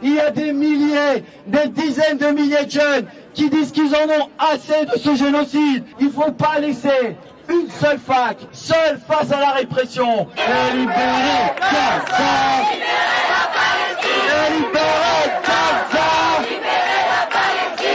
Il y a des milliers, des dizaines de milliers de jeunes qui disent qu'ils en ont assez de ce génocide. Il ne faut pas laisser une seule fac, seule face à la répression. Et libérer Gaza! Et libérer Gaza!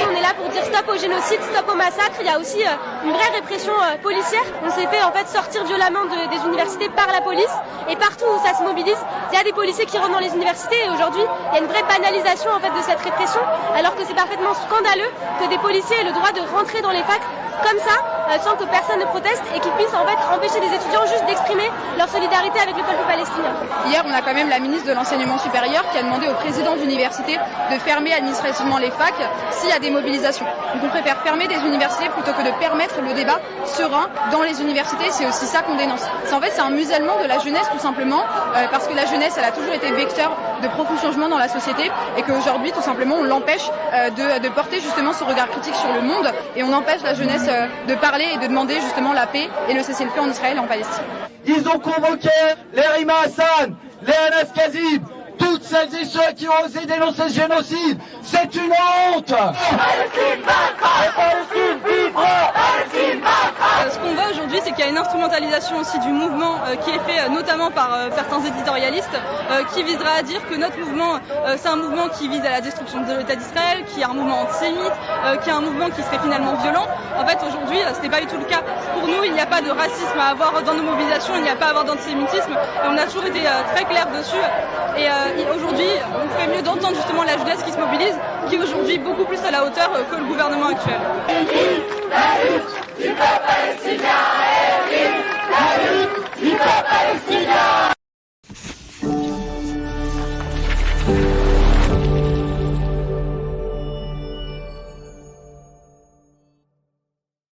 On est là pour dire stop au génocide, stop au massacre. Il y a aussi une vraie répression policière. On s'est fait en fait sortir violemment des universités par la police. Et partout où ça se mobilise, il y a des policiers qui rentrent dans les universités. Et aujourd'hui, il y a une vraie banalisation en fait de cette répression, alors que c'est parfaitement scandaleux que des policiers aient le droit de rentrer dans les facs comme ça, sans que personne ne proteste et qu'ils puissent en fait empêcher des étudiants juste d'exprimer leur solidarité avec le peuple palestinien. Hier, on a quand même la ministre de l'Enseignement supérieur qui a demandé au président d'université de fermer administrativement les facs s'il y a des mobilisations. Donc on préfère fermer des universités plutôt que de permettre le débat serein dans les universités. C'est aussi ça qu'on dénonce. En fait, c'est un musellement de la jeunesse tout simplement, parce que la jeunesse, elle a toujours été vecteur de profond changement dans la société et qu'aujourd'hui, tout simplement, on l'empêche de porter justement ce regard critique sur le monde et on empêche la jeunesse de parler et de demander justement la paix et le cessez-le-feu en Israël et en Palestine. Ils ont convoqué les Rima Hassan, les Anas Kazib, toutes celles et ceux qui ont osé dénoncer ce génocide. C'est une honte. Palestine vaincra. Palestine vivra. Palestine vaincra. Ce qu'on voit aujourd'hui, c'est qu'il y a une instrumentalisation aussi du mouvement qui est fait notamment par certains éditorialistes qui visera à dire que notre mouvement, c'est un mouvement qui vise à la destruction de l'État d'Israël, qui est un mouvement antisémite, qui est un mouvement qui serait finalement violent. En fait, aujourd'hui, ce n'est pas du tout le cas. Pour nous, il n'y a pas de racisme à avoir dans nos mobilisations, il n'y a pas à avoir d'antisémitisme. Et on a toujours été très clairs dessus. Et aujourd'hui, on ferait mieux d'entendre justement la jeunesse qui se mobilise, qui est aujourd'hui beaucoup plus à la hauteur que le gouvernement actuel. La lutte du peuple palestinien est vive. La lutte du peuple palestinien.